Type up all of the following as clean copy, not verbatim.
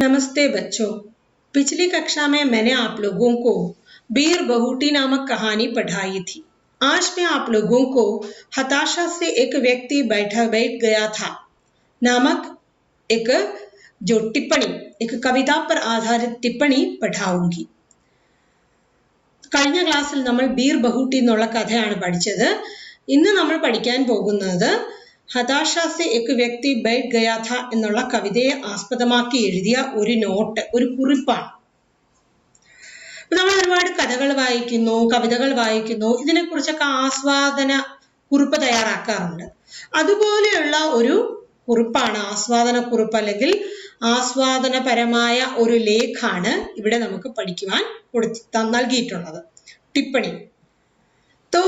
नमस्ते बच्चों। पिछली कक्षा में मैंने आप लोगों को बीर बहूटी नामक कहानी पढ़ाई थी। आज मैं आप लोगों को हताशा से एक व्यक्ति बैठ गया था नामक एक एक कविता पर आधारित टिप्पणी പഠിപ്പിക്കാവുगी। കഴിഞ്ഞ ക്ലാസ്സിൽ നമ്മൾ ബീർ ബഹൂട്ടി എന്നുള്ള കഥയാണ് പഠിച്ചത്. ഇന്ന് നമ്മൾ പഠിക്കാൻ പോകുന്നത് ഹതാശ സെ എക് വ്യക്തി ബൈഠ് ഗയാ ഥ എന്നുള്ള കവിതയെ ആസ്പദമാക്കി എഴുതിയ ഒരു നോട്ട്, ഒരു കുറിപ്പാണ്. നമ്മൾ ഒരുപാട് കഥകൾ വായിക്കുന്നു, കവിതകൾ വായിക്കുന്നു, ഇതിനെക്കുറിച്ചൊക്കെ ആസ്വാദന കുറിപ്പ് തയ്യാറാക്കാറുണ്ട്. അതുപോലെയുള്ള ഒരു കുറിപ്പാണ്, ആസ്വാദന കുറിപ്പ് അല്ലെങ്കിൽ ആസ്വാദനപരമായ ഒരു ലേഖാണ് ഇവിടെ നമുക്ക് പഠിക്കുവാൻ നൽകിയിട്ടുള്ളത്. टिप्पणी तो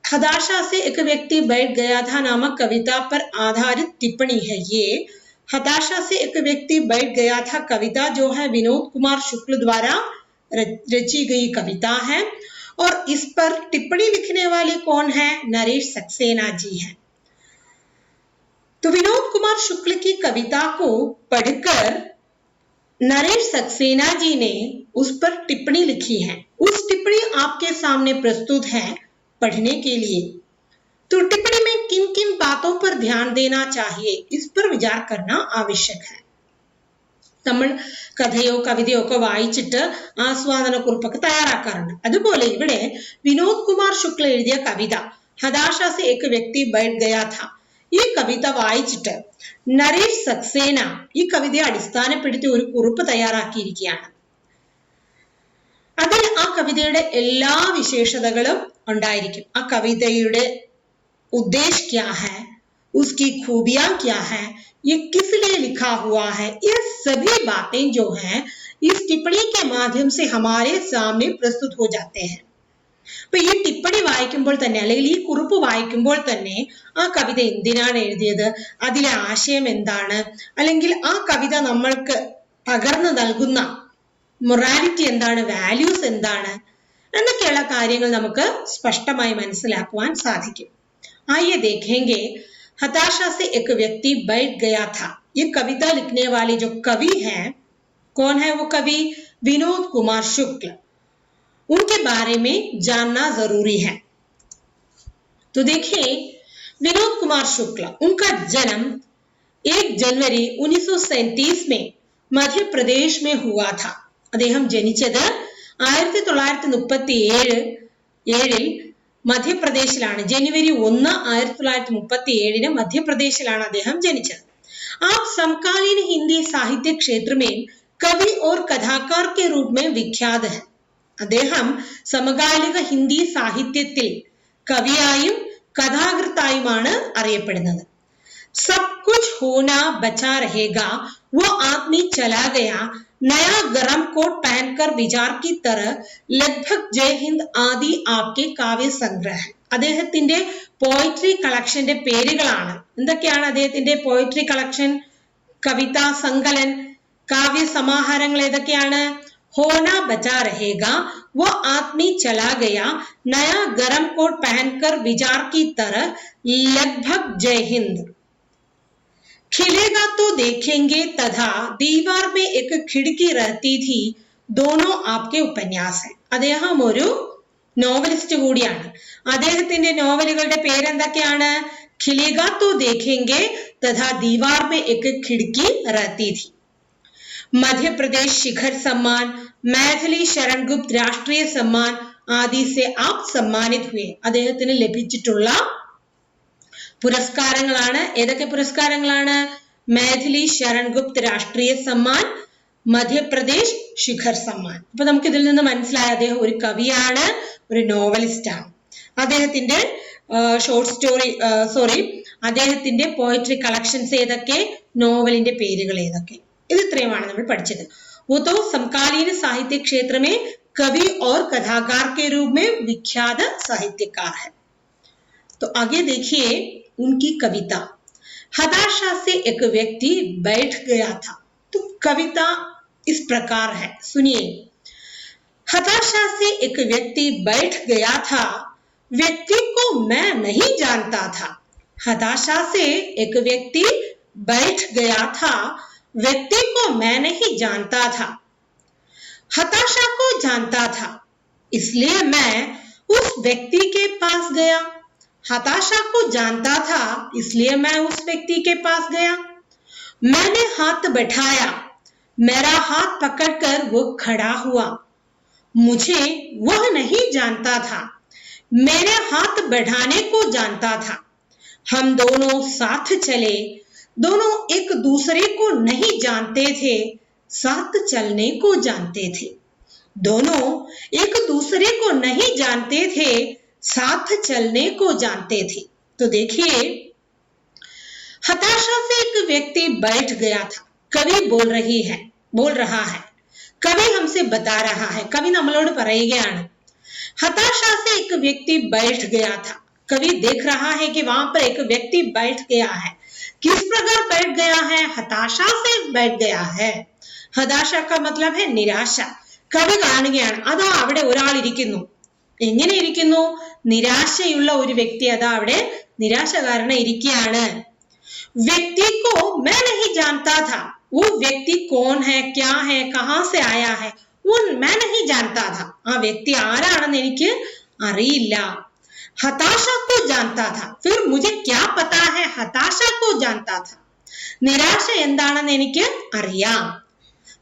हताशा से एक व्यक्ति बैठ गया था नामक कविता पर आधारित टिप्पणी है। ये हताशा से एक व्यक्ति बैठ गया था कविता जो है विनोद कुमार शुक्ल द्वारा रची गई कविता है और इस पर टिप्पणी लिखने वाले कौन है? नरेश सक्सेना जी हैं। तो विनोद कुमार शुक्ल की कविता को पढ़कर नरेश सक्सेना जी ने उस पर टिप्पणी लिखी है। उस टिप्पणी आपके सामने प्रस्तुत है पढ़ने के लिए। तो टिप्पणी में किन किन बातों पर ध्यान देना चाहिए, इस पर विचार करना आवश्यक है. നമ്മൾ കഥയോ കവിതയോ ഒക്കെ വായിച്ചിട്ട് ആസ്വാദനക്കുറിപ്പൊക്കെ തയ്യാറാക്കാറുണ്ട്. അതുപോലെ ഇവിടെ വിനോദ് കുമാർ ശുക്ല എഴുതിയ കവിത ഹതാശ സെ ഏക് വ്യക്തി ബൈഠ് ഗയാ ഥ, ഈ കവിത വായിച്ചിട്ട് നരേഷ് സക്സേന ഈ കവിതയെ അടിസ്ഥാനപ്പെടുത്തി ഒരു കുറിപ്പ് തയ്യാറാക്കിയിരിക്കുകയാണ്. അതിൽ ആ കവിതയുടെ എല്ലാ വിശേഷതകളും ഉണ്ടായിരിക്കും. ആ കവിതയുടെ ഉദ്ദേശ് ക്യാ ഹൈ, उसकी खूबियां क्या है, ये किस लिए लिखा हुआ है, ये सभी बातें जो हैं इस टिप्पणी के माध्यम से हमारे सामने प्रस्तुत हो जाते हैं. അപ്പൊ ഈ ടിപ്പണി വായിക്കുമ്പോൾ തന്നെ അല്ലെങ്കിൽ ഈ കുറിപ്പ് വായിക്കുമ്പോൾ തന്നെ ആ കവിത എന്തിനാണ് എഴുതിയത്, അതിലെ ആശയം എന്താണ്, അല്ലെങ്കിൽ ആ കവിത നമ്മൾക്ക് പകർന്നു നൽകുന്ന മൊറാലിറ്റി എന്താണ്, വാല്യൂസ് എന്താണ് എന്നൊക്കെയുള്ള കാര്യങ്ങൾ നമുക്ക് സ്പഷ്ടമായി മനസ്സിലാക്കുവാൻ സാധിക്കും. आइए देखेंगे हताशा से एक व्यक्ति बैठ गया था. ये कविता लिखने वाले जो कवि हैं, कौन है वो कवि? विनोद कुमार शुक्ल. उनके बारे में जानना जरूरी है. तो देखिए विनोद कुमार शुक्ल, उनका जन्म 1 जनवरी 1937 में मध्य प्रदेश में हुआ था. അദ്ദേഹം ജനിച്ചത് 1937 മധ്യപ്രദേശിലാണ്. ജനുവരി 1, 1937 മധ്യപ്രദേശിലാണ് അദ്ദേഹം ജനിച്ചത്. आप समकालीन हिंदी साहित्य क्षेत्र में कवि और कथाकार के रूप में विख्यात है. അദ്ദേഹം സമകാലിക ഹിന്ദി സാഹിത്യത്തിൽ കവിയായും കഥാകൃത്തായുമാണ് അറിയപ്പെടുന്നത്. सब कुछ होना बचा रहेगा, वो आदमी चला गया, नया गरम कोट पहनकर विचार की तरह, लगभग जय हिंद आदि आपके കാവ്യ സംഗ്രഹം. അദ്ദേഹത്തിന്റെ പോയിട്രി കളക്ഷന്റെ പേരുകളാണ്. എന്തൊക്കെയാണ് അദ്ദേഹത്തിന്റെ പോയിട്രി കളക്ഷൻ? കവിതാ സങ്കലൻ, കാവ്യ സമാഹാരങ്ങൾ ഏതൊക്കെയാണ്? होना बचा रहेगा, वो आदमी चला गया, नया गरम कोट पहनकर विचार की तरह, लगभग जय हिंद, खिलेगा तो देखेंगे तथा दीवार में एक खिड़की रहती थी, दोनों आपके उपन्यास है. അദ്ദേഹം ഒരു നോവലിസ്റ്റ് കൂടിയാണ്. അദ്ദേഹത്തിന്റെ നോവലുകളുടെ പേരെന്തൊക്കെയാണ്? खिलेगा तो देखेंगे तथा दीवार में एक खिड़की रहती थी, मध्य प्रदेश शिखर सम्मान, मैथिली शरण गुप्त राष्ट्रीय सम्मान आदि से आप सम्मानित हुए. അദ്ദേഹത്തിന് ലഭിച്ചിട്ടുള്ള പുരസ്കാരങ്ങളാണ്. ഏതൊക്കെ പുരസ്കാരങ്ങളാണ്? मैथिली शरण गुप्त राष्ट्रीय सम्मान, മധ്യപ്രദേശ് ശിഖർ സമ്മാൻ. അപ്പൊ നമുക്ക് ഇതിൽ നിന്ന് മനസ്സിലായ അദ്ദേഹം ഒരു കവിയാണ്, ഒരു നോവലിസ്റ്റ് ആണ്. അദ്ദേഹത്തിന്റെ അദ്ദേഹത്തിന്റെ പോയട്രി കളക്ഷൻസ് ഏതൊക്കെ, നോവലിന്റെ പേരുകൾ ഏതൊക്കെ, ഇത് ഇത്രയുമാണ് നമ്മൾ പഠിച്ചത്. वो तो समकालीन साहित्य क्षेत्र में कवि और कथाकार के रूप में विख्यात साहित्यकार है. तो आगे देखिए उनकी कविता. हताशा से एक व्यक्ति बैठ गया था. तो कविता इस प्रकार है, सुनिए. हताशा से एक व्यक्ति बैठ गया था, व्यक्ति को मैं नहीं जानता था. हताशा से एक व्यक्ति बैठ गया था, व्यक्ति को मैं नहीं जानता था, हताशा को जानता था, इसलिए मैं उस व्यक्ति के पास गया। हताशा को जानता था, इसलिए मैं उस व्यक्ति के पास गया। मैंने हाथ बढ़ाया, मेरा हाथ पकड़कर वो खड़ा हुआ। मुझे वह नहीं जानता था, मेरे हाथ बढ़ाने को जानता था। हम दोनों साथ चले, दोनों एक दूसरे को नहीं जानते थे, साथ चलने को जानते थे। दोनों एक दूसरे को नहीं जानते थे, साथ चलने को जानते थे। तो देखिए, हताशा से एक व्यक्ति बैठ गया था। कवि बोल रहा है, കവി हमसे बता रहा है, कवि നമ്മളോട് പറയുകയാണ്, हताशा से एक व्यक्ति बैठ गया था। कवि देख रहा है कि वहां पर एक व्यक्ति बैठ गया है। किस प्रकार बैठ गया है? हताशा से बैठ गया है। हताशा का मतलब है निराശ। കവി കാണുകയാണ്, അതാ അവിടെ ഒരാൾ ഇരിക്കുന്നു. എങ്ങനെ ഇരിക്കുന്നു? നിരാശയുള്ള ഒരു വ്യക്തി അതാ അവിടെ നിരാശ കാരണം ഇരിക്കുകയാണ്. व्यक्ति को मैं नहीं जानता था, वो व्यक्ति कौन है, क्या है, कहां से आया है, वो मैं नहीं जानता था. ആ വ്യക്തി ആരാണെന്ന് എനിക്ക് അറിയില്ല. हताशा को जानता था, फिर मुझे क्या पता है, हताशा को जानता था, निराश എന്താണെന്ന് എനിക്ക് അറിയാം.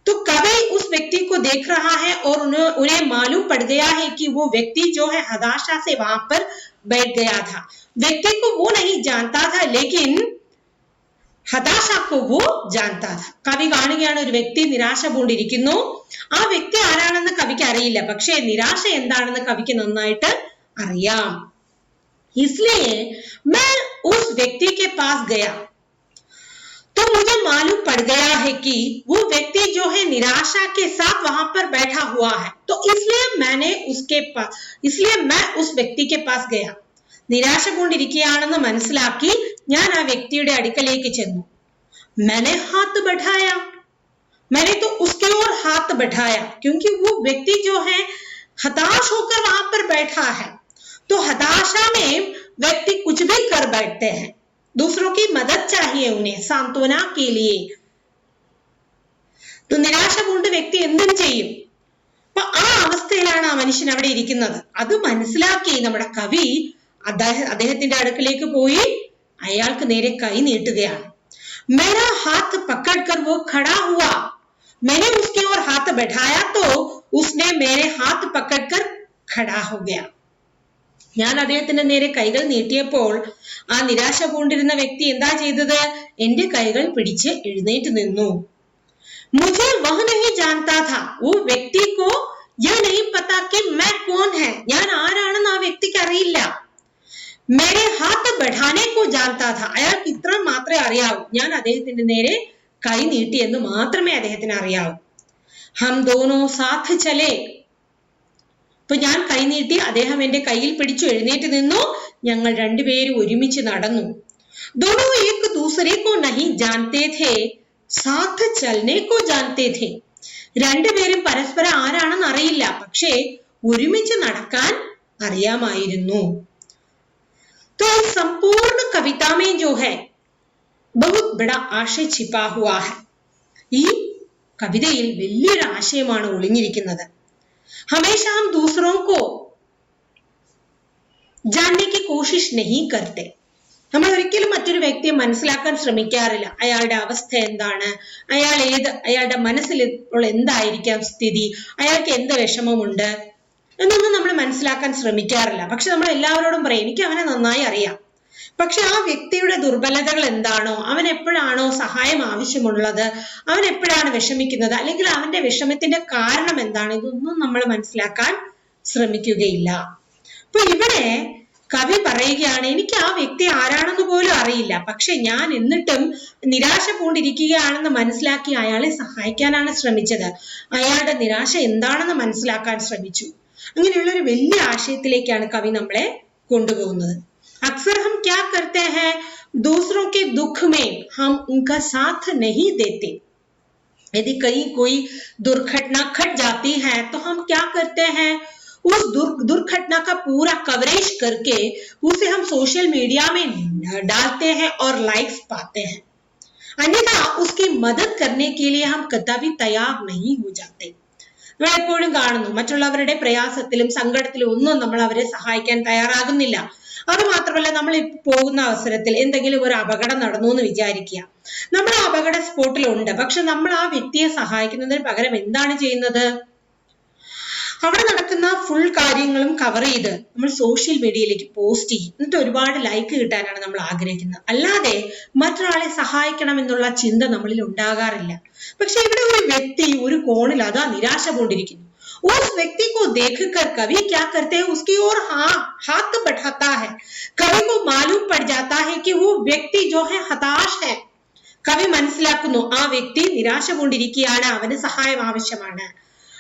तो कवि उस व्यक्ति को देख रहा है और उन्हें मालूम पड़ गया है कि वो व्यक्ति जो है हताशा से वहां पर बैठ गया था. व्यक्ति को वो नहीं जानता था, लेकिन हताशा को वो जानता था. കവി കാണുകയാണ്, ഒരു വ്യക്തി നിരാശ പൂണ്ടിരിക്കുന്നു. ആ വ്യക്തി ആരാണെന്ന് കവിക്ക് അറിയില്ല, പക്ഷേ നിരാശ എന്താണെന്ന് കവിക്ക് നന്നായിട്ട് അറിയാം. इसलिए मैं उस व्यक्ति के पास गया, तो मुझे मालूम पड़ गया है कि वो व्यक्ति जो है निराशा के साथ वहां पर बैठा हुआ है. तो इसलिए मैं उस व्यक्ति के पास गया. നിരാശ കൊണ്ടിരിക്കുകയാണെന്ന് മനസ്സിലാക്കി ഞാൻ ആ വ്യക്തിയുടെ അടുക്കലേക്ക് ചെന്നു. मैंने हाथ बढ़ाया, मैंने तो उसके ओर हाथ बढ़ाया, क्योंकि वो व्यक्ति जो है हताश होकर वहां पर बैठा है. तो हताशा में व्यक्ति कुछ भी कर बैठते हैं. दूसरों की मदद चाहिए उन्हें सांत्वना के लिए. तो നിരാശ കൊണ്ട് വ്യക്തി എന്തും ചെയ്യും. അപ്പൊ ആ അവസ്ഥയിലാണ് ആ മനുഷ്യൻ അവിടെ ഇരിക്കുന്നത്. അത് മനസ്സിലാക്കി നമ്മുടെ കവി അദ്ദേഹത്തിന്റെ അടുക്കലേക്ക് പോയി അയാൾക്ക് നേരെ കൈ നീട്ടുകയാണ്. मेरा हाथ पकड़कर वो खड़ा हुआ, मैंने उसके ओर हाथ बढ़ाया तो उसने मेरे हाथ पकड़कर खड़ा हो गया. ഞാൻ അദ്ദേഹത്തിന്റെ നേരെ കൈകൾ നീട്ടിയപ്പോൾ ആ നിരാശ പൂണ്ടിരുന്ന വ്യക്തി എന്താ ചെയ്തത്? എന്റെ കൈകൾ പിടിച്ച് എഴുന്നേറ്റ് നിന്നു. मुझे वह नहीं जानता था, वो व्यक्ति को यह नहीं पता कि मैं कौन है, ഞാൻ ആരാണെന്ന് ആ വ്യക്തിക്ക് അറിയില്ല. मेरे हाथ बढ़ाने को जानता था, അയാൾക്ക് ഇത്ര മാത്രമേ അറിയാവൂ, ഞാൻ അദ്ദേഹത്തിന്റെ നേരെ കൈ നീട്ടി എന്ന് മാത്രമേ അദ്ദേഹത്തിന് അറിയാവൂ. हम दोनों साथ चले, അപ്പൊ ഞാൻ കൈ നീട്ടി, അദ്ദേഹം എന്റെ കയ്യിൽ പിടിച്ചു എഴുന്നേറ്റ് നിന്നു, ഞങ്ങൾ രണ്ടുപേരും ഒരുമിച്ച് നടന്നു. दोनों एक दूसरे को नहीं जानते थे, साथ चलने को जानते थे. രണ്ടുപേരും പരസ്പരം ആരാണെന്ന് അറിയില്ല, പക്ഷേ ഒരുമിച്ച് നടക്കാൻ അറിയാമായിരുന്നു. तो इस संपूर्ण कविता में जो है बहुत बड़ा आशय छिपा हुआ है. ഈ കവിതയിൽ വലിയൊരു ആശയമാണ് ഒളിഞ്ഞിരിക്കുന്നത്. हमेशा हम दूसरों को जानने की कोशिश नहीं करते. നമ്മൾ ഒരിക്കലും മറ്റൊരു വ്യക്തിയെ മനസ്സിലാക്കാൻ ശ്രമിക്കാറില്ല. അയാളുടെ അവസ്ഥ എന്താണ്, അയാളുടെ മനസ്സിൽ ഇപ്പോൾ എന്തായിരിക്കാം സ്ഥിതി, അയാൾക്ക് എന്ത് വിഷമമുണ്ട് എന്നൊന്നും നമ്മൾ മനസ്സിലാക്കാൻ ശ്രമിക്കാറില്ല. പക്ഷെ നമ്മൾ എല്ലാവരോടും പറയും എനിക്ക് അവനെ നന്നായി അറിയാം. പക്ഷെ ആ വ്യക്തിയുടെ ദുർബലതകൾ എന്താണോ, അവൻ എപ്പോഴാണോ സഹായം ആവശ്യമുള്ളത്, അവൻ എപ്പോഴാണ് വിഷമിക്കുന്നത്, അല്ലെങ്കിൽ അവന്റെ വിഷമത്തിന്റെ കാരണം എന്താണ്, ഇതൊന്നും നമ്മൾ മനസ്സിലാക്കാൻ ശ്രമിക്കുകയില്ല. അപ്പൊ ഇവിടെ കവി പറയുകയാണ്, എനിക്ക് ആ വ്യക്തി ആരാണെന്ന് പോലും അറിയില്ല, പക്ഷെ ഞാൻ എന്നിട്ടും നിരാശ പൂണ്ടിരിക്കുകയാണെന്ന് മനസ്സിലാക്കി അയാളെ സഹായിക്കാനാണ് ശ്രമിച്ചത്. അയാളുടെ നിരാശ എന്താണെന്ന് മനസ്സിലാക്കാൻ ശ്രമിച്ചു. അങ്ങനെയുള്ള ഒരു വലിയ ആശയത്തിലേക്കാണ് കവി നമ്മളെ കൊണ്ടുപോകുന്നത്. अक्सर हम क्या करते हैं, दूसरों के दुख में हम उनका साथ नहीं देते. यदि कहीं कोई दुर्घटना घट जाती है तो हम क्या करते हैं, उस दुर्घटना का पूरा कवरेज करके उसे हम सोशल मीडिया में डालते हैं और लाइक्स पाते हैं. अन्यथा उसकी मदद करने के लिए हम कदापि तैयार नहीं हो जाते. നമ്മൾ എപ്പോഴും കാണുന്നു മറ്റുള്ളവരുടെ പ്രയാസത്തിലും സങ്കടത്തിലും ഒന്നും നമ്മൾ അവരെ സഹായിക്കാൻ തയ്യാറാകുന്നില്ല. അത് മാത്രമല്ല, നമ്മൾ പോകുന്ന അവസരത്തിൽ എന്തെങ്കിലും ഒരു അപകടം നടന്നു എന്ന് വിചാരിക്കുക. നമ്മൾ ആ അപകട സ്പോട്ടിലുണ്ട്, പക്ഷെ നമ്മൾ ആ വ്യക്തിയെ സഹായിക്കുന്നതിന് പകരം എന്താണ് ചെയ്യുന്നത്? അവിടെ നടക്കുന്ന ഫുൾ കാര്യങ്ങളും കവർ ചെയ്ത് നമ്മൾ സോഷ്യൽ മീഡിയയിലേക്ക് പോസ്റ്റ് ചെയ്യും. എന്നിട്ട് ഒരുപാട് ലൈക്ക് കിട്ടാനാണ് നമ്മൾ ആഗ്രഹിക്കുന്നത്. അല്ലാതെ മറ്റൊരാളെ സഹായിക്കണം എന്നുള്ള ചിന്ത നമ്മളിൽ ഉണ്ടാകാറില്ല. പക്ഷെ ഇവിടെ ഒരു വ്യക്തി ഒരു കോണിൽ അതാ നിരാശ കൊണ്ടിരിക്കുന്നു. उस व्यक्ति को देखकर कवि क्या करते हैं, उसकी ओर हाथ बढ़ाता है. कवि को मालूम पड़ जाता है कि वो व्यक्ति जो है हताश है. കവി മനസ്സിലാക്കുന്നു ആ വ്യക്തി നിരാശ കൊണ്ടിരിക്കുകയാണ്, അവന് സഹായം ആവശ്യമാണ്.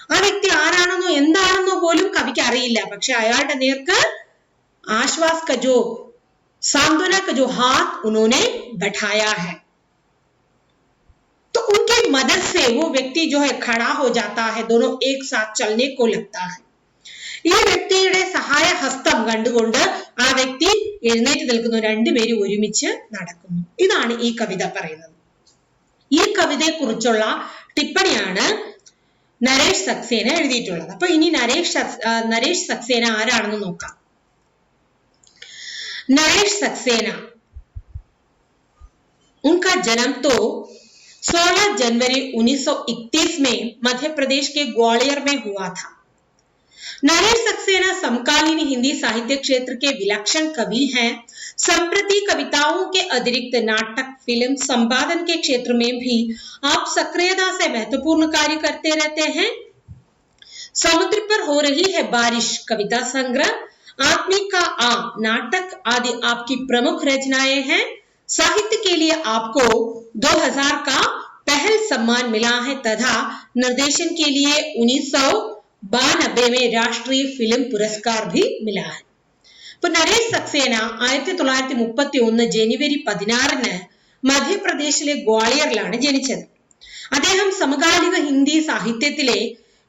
ആ വ്യക്തി ആരാണെന്നോ എന്താണെന്നോ പോലും കവിക്ക് അറിയില്ല. പക്ഷെ അയാളുടെ നേർക്ക് ആശ്വാസ് का जो सांत्वना का जो हाथ उन्होंने बैठाया है, तो उनकी मदद से वो व्यक्ति जो है खड़ा हो जाता है. दोनों एक साथ चलने को लगता है. ഈ വ്യക്തിയുടെ സഹായ ഹസ്തം കണ്ടുകൊണ്ട് ആ വ്യക്തി എഴുന്നേറ്റ് നിൽക്കുന്നു. രണ്ടുപേരും ഒരുമിച്ച് നടക്കുന്നു. ഇതാണ് ഈ കവിത പറയുന്നത്. ഈ കവിതയെ കുറിച്ചുള്ള ടിപ്പണിയാണ് നരേഷ് സക്സേന എഴുതിയിട്ടുള്ളത്. അപ്പൊ ഇനി നരേഷ് സക്സേന ആരാണെന്ന് നോക്കാം. नरेश सक्सेना, उनका जन्म तो 16 जनवरी 1931 में मध्य प्रदेश के ग्वालियर में हुआ था. नरेश सक्सेना समकालीन हिंदी साहित्य क्षेत्र के विलक्षण कवि हैं. संप्रति कविताओं के अतिरिक्त नाटक, फिल्म, संपादन के क्षेत्र में भी आप सक्रियता से महत्वपूर्ण कार्य करते रहते हैं. समुद्र पर हो रही है बारिश कविता संग्रह, आत्मी का आ नाटक आदि आपकी प्रमुख रचनाएं हैं. साहित्य के लिए आपको 2000 का पहल सम्मान मिला है तथा निर्देशन के लिए 1992 में राष्ट्रीय फिल्म पुरस्कार भी मिला है. ഇപ്പൊ നരേഷ് സക്സേന 1931 ജനുവരി 16 മധ്യപ്രദേശിലെ ഗ്വാളിയറിലാണ് ജനിച്ചത്. അദ്ദേഹം സമകാലിക ഹിന്ദി സാഹിത്യത്തിലെ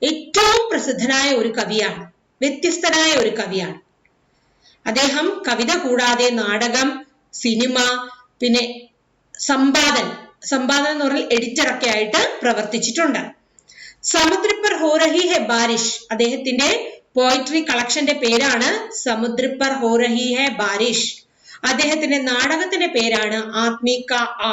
ഏറ്റവും പ്രസിദ്ധനായ ഒരു കവിയാണ്, വ്യത്യസ്തനായ ഒരു കവിയാണ്. അദ്ദേഹം കവിത കൂടാതെ നാടകം, സിനിമ, പിന്നെ സമ്പാദൻ എന്ന് പറഞ്ഞാൽ എഡിറ്ററൊക്കെ ആയിട്ട് പ്രവർത്തിച്ചിട്ടുണ്ട്. സമുദ്ര പർ ഹോ രഹി ഹെ ബാരിഷ്, അദ്ദേഹത്തിന്റെ പോയിട്രി കളക്ഷന്റെ പേരാണ് സമുദ്ര പർ ഹോ രഹി ഹെ ബാരിഷ്. അദ്ദേഹത്തിന്റെ നാടകത്തിന്റെ പേരാണ് ആത്മീ കാ ആ.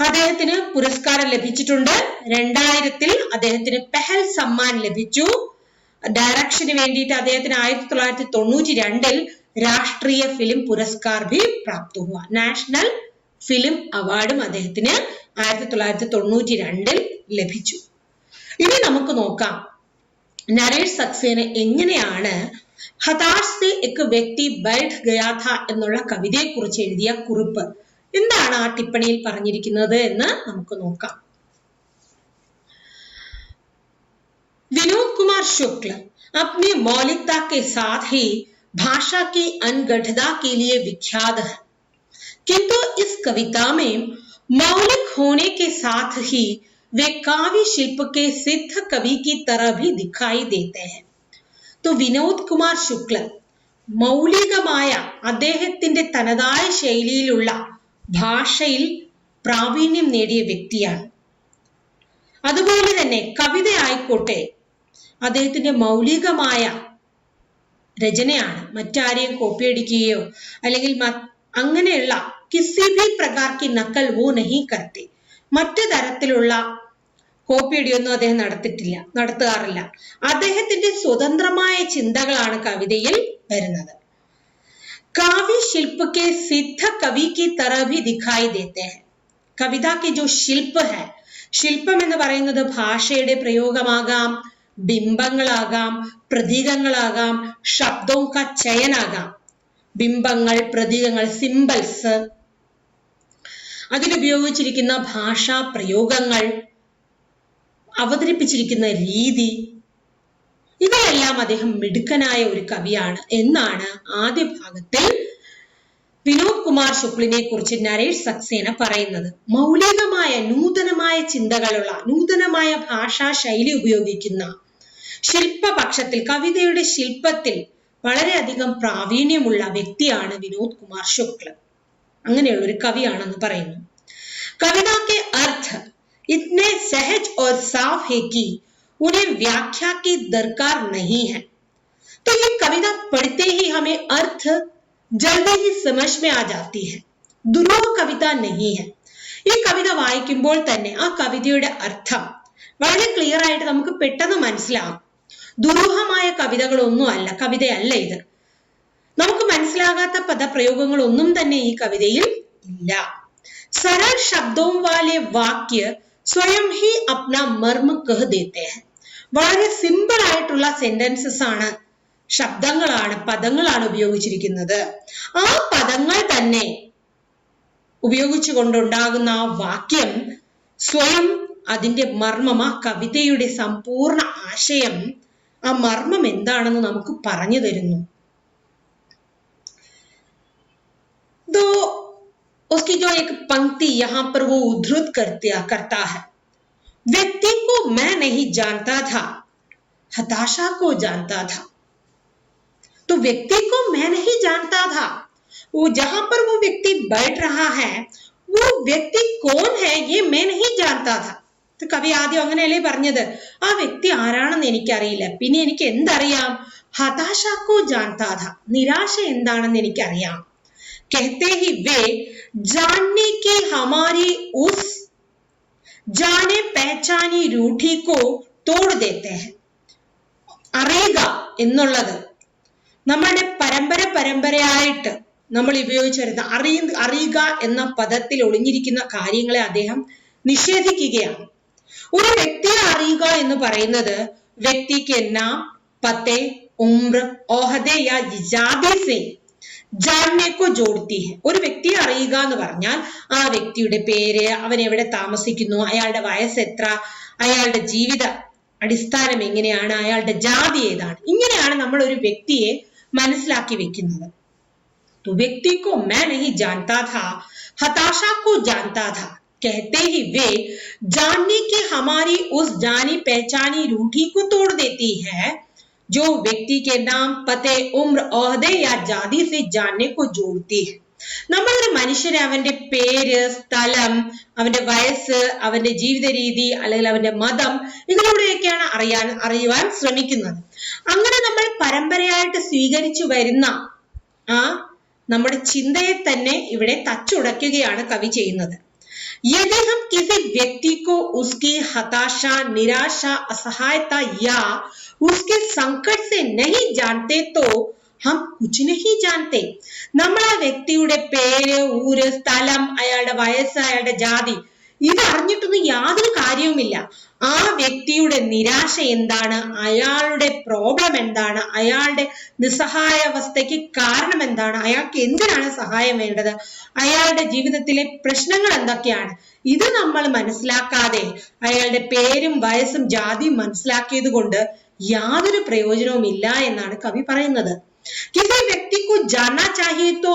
അദ്ദേഹത്തിന് പുരസ്കാരം ലഭിച്ചിട്ടുണ്ട്. 2000 അദ്ദേഹത്തിന് പെഹൽ സമ്മാൻ ലഭിച്ചു. ഡയറക്ഷന് വേണ്ടിയിട്ട് അദ്ദേഹത്തിന് 1992 രാഷ്ട്രീയ ഫിലിം പുരസ്കാർ ഭി പ്രാപ്ത് ഹുവ. നാഷണൽ ഫിലിം അവാർഡും അദ്ദേഹത്തിന് 1992 ലഭിച്ചു. ഇനി നമുക്ക് നോക്കാം നരേഷ് സക്സേന എങ്ങനെയാണ് ഹതാഷ് സെ എക് വ്യക്തി ബൈഠ് ഗയാ ഥ എന്നുള്ള കവിതയെ കുറിച്ച് എഴുതിയ കുറിപ്പ്. എന്താണ് ആ ടിപ്പണിയിൽ പറഞ്ഞിരിക്കുന്നത് എന്ന് നമുക്ക് നോക്കാം. विनोद कुमार शुक्ल अपनी मौलिकता के साथ ही भाषा की अनगढ़ता के लिए विख्यात है, किंतु इस कविता में मौलिक होने के साथ ही वे काव्य शिल्प के सिद्ध कवि की तरह भी दिखाई देते हैं. तो विनोद कुमार शुक्ल മൗലികമായ അദ്ദേഹത്തിന്റെ തനതായ ശൈലിയിലുള്ള ഭാഷയിൽ പ്രാവീണ്യം നേടിയ വ്യക്തിയാണ്. അതുപോലെ തന്നെ കവിത ആയിക്കോട്ടെ അദ്ദേഹത്തിന്റെ മൗലികമായ രചനയാണ്. മറ്റാരെയും കോപ്പി അടിക്കുകയോ അല്ലെങ്കിൽ അങ്ങനെയുള്ള കിസി ഭി പ്രകാർ കി നക്കൽ വോ നഹി കർത്തെ, മറ്റു തരത്തിലുള്ള കോപ്പിയടിയൊന്നും അദ്ദേഹം നടത്താറില്ല. അദ്ദേഹത്തിന്റെ സ്വതന്ത്രമായ ചിന്തകളാണ് കവിതയിൽ വരുന്നത്. കാവ്യ ശില്പ കെ സിദ്ധ കവി കി तरह भी दिखाई देते हैं. കവിത കെ जो शिल्प है, ശില്പം എന്ന് പറയുന്നത് ഭാഷയുടെ പ്രയോഗമാകാം, ബിംബങ്ങളാകാം, പ്രതീകങ്ങളാകാം, ശബ്ദവും ക ചയനാകാം. ബിംബങ്ങൾ, പ്രതീകങ്ങൾ, സിംബൽസ്, അതിലുപയോഗിച്ചിരിക്കുന്ന ഭാഷാ പ്രയോഗങ്ങൾ, അവതരിപ്പിച്ചിരിക്കുന്ന രീതി, ഇവയെല്ലാം അദ്ദേഹം മിടുക്കനായ ഒരു കവിയാണ് എന്നാണ് ആദ്യ ഭാഗത്തിൽ വിനോദ് കുമാർ ശുക്ലിനെ കുറിച്ച് നരേഷ് സക്സേന പറയുന്നത്. മൗലികമായ നൂതനമായ ചിന്തകളുള്ള, നൂതനമായ ഭാഷാ ശൈലി ഉപയോഗിക്കുന്ന, ശില്പപക്ഷത്തിൽ കവിതയുടെ ശില്പത്തിൽ വളരെയധികം പ്രാവീണ്യമുള്ള വ്യക്തിയാണ് വിനോദ് കുമാർ ശുക്ല. അങ്ങനെയുള്ള ഒരു കവിയാണെന്ന് പറയുന്നു. कविता के अर्थ इतने सहज और साफ है कि उन्हें व्याख्या की दरकार नहीं है। तो ये कविता पढ़ते ही हमें अर्थ जल्दी ही समझ में आ जाती है। ദുരൂഹ കവിത नहीं है. ഈ കവിത വായിക്കുമ്പോൾ തന്നെ ആ കവിതയുടെ അർത്ഥം വളരെ ക്ലിയർ ആയിട്ട് നമുക്ക് പെട്ടെന്ന് മനസ്സിലാവും. ദുരൂഹമായ കവിതകളൊന്നും അല്ല, കവിതയല്ല ഇത്. നമുക്ക് മനസ്സിലാകാത്ത പദപ്രയോഗങ്ങളൊന്നും തന്നെ ഈ കവിതയിൽ ഇല്ല. सरल शब्दों वाले वाक्य स्वयं ही अपना मर्म कह देते हैं. വളരെ സിമ്പിൾ ആയിട്ടുള്ള സെന്റൻസസ് ആണ്, ശബ്ദങ്ങളാണ്, പദങ്ങളാണ് ഉപയോഗിച്ചിരിക്കുന്നത്. ആ പദങ്ങൾ തന്നെ ഉപയോഗിച്ചുകൊണ്ടുണ്ടാകുന്ന ആ വാക്യം സ്വയം അതിന്റെ മർമ്മം, ആ കവിതയുടെ സമ്പൂർണ്ണ ആശയം, ആ മർമ്മം എന്താണെന്ന് നമുക്ക് പറഞ്ഞു തരുന്നു. तो उसकी जो एक पंक्ति यहाँ पर वो उद्धृत करता है, व्यक्ति को मैं नहीं जानता था, हताशा को जानता था. तो व्यक्ति को मैं नहीं जानता था, वो जहां पर वो व्यक्ति बैठ रहा है वो व्यक्ति कौन है ये मैं नहीं जानता था. കവി ആദ്യം അങ്ങനെയല്ലേ പറഞ്ഞത്, ആ വ്യക്തി ആരാണെന്ന് എനിക്കറിയില്ല, പിന്നെ എനിക്ക് എന്തറിയാം, ഹതാശാക്കോ ജാൻതാഥ, നിരാശ എന്താണെന്ന് എനിക്കറിയാം. कहते ही वे जानने की हमारी उस जाने पहचानी रूढ़ी को तोड़ देते हैं. അറിയുക എന്നുള്ളത് നമ്മുടെ പരമ്പരയായിട്ട് നമ്മൾ ഉപയോഗിച്ചു വരുന്ന അറിയുക എന്ന പദത്തിൽ ഒളിഞ്ഞിരിക്കുന്ന കാര്യങ്ങളെ അദ്ദേഹം നിഷേധിക്കുകയാണ്. ഒരു വ്യക്തിയെ അറിയുക എന്ന് പറയുന്നത് വ്യക്തിക്ക് നാം, പത്തെ, ഉംർ, ഓഹദെ യാ ജാതി സെ ജാൻനെ കോ ജോഡ്തി ഹെ. ഒരു വ്യക്തിയെ അറിയുക എന്ന് പറഞ്ഞാൽ ആ വ്യക്തിയുടെ പേര്, അവൻ എവിടെ താമസിക്കുന്നു, അയാളുടെ വയസ്സ് എത്ര, അയാളുടെ ജീവിത അടിസ്ഥാനം എങ്ങനെയാണ്, അയാളുടെ ജാതി ഏതാണ്, ഇങ്ങനെയാണ് നമ്മൾ ഒരു വ്യക്തിയെ മനസ്സിലാക്കി വെക്കുന്നത്. तो व्यक्ति को मैं नहीं जानता था, हताशा को जानता था. कहते ही वे जानने की हमारी उस जानी पहचानी रूढ़ी को तोड़ देती है जो व्यक्ति के नाम, पते, उम्र, ओहदे या जाति से जानने को जोड़ती है. നമ്മളൊരു മനുഷ്യരെ അവന്റെ പേര്, സ്ഥലം, അവന്റെ വയസ്സ്, അവന്റെ ജീവിത രീതി അല്ലെങ്കിൽ അവന്റെ മതം, ഇതിലൂടെയൊക്കെയാണ് അറിയുവാൻ ശ്രമിക്കുന്നത്. അങ്ങനെ നമ്മൾ പരമ്പരയായിട്ട് സ്വീകരിച്ചു വരുന്ന ആ നമ്മുടെ ചിന്തയെ തന്നെ ഇവിടെ തച്ചുടയ്ക്കുകയാണ് കവി ചെയ്യുന്നത്. यदि हम किसी व्यक्ति को उसकी हताशा, निराशा, असहायता या उसके संकट से नहीं जानते तो हम कुछ नहीं जानते. നമ്മൾ ആ വ്യക്തിയുടെ പേര്, ഊര്, സ്ഥലം, അയാളുടെ വയസ്സ്, അയാളുടെ ജാതി ഇത് അറിഞ്ഞിട്ടൊന്നും യാതൊരു കാര്യവുമില്ല. ആ വ്യക്തിയുടെ നിരാശ എന്താണ്, അയാളുടെ പ്രോബ്ലം എന്താണ്, അയാളുടെ നിസ്സഹായ അവസ്ഥയ്ക്ക് കാരണം എന്താണ്, അയാൾക്ക് എന്തിനാണ് സഹായം വേണ്ടത്, അയാളുടെ ജീവിതത്തിലെ പ്രശ്നങ്ങൾ എന്തൊക്കെയാണ്, ഇത് നമ്മൾ മനസ്സിലാക്കാതെ അയാളുടെ പേരും വയസ്സും ജാതിയും മനസ്സിലാക്കിയത് കൊണ്ട് യാതൊരു പ്രയോജനവും ഇല്ല എന്നാണ് കവി പറയുന്നത്. किसी व्यक्ति को जानना चाहिए तो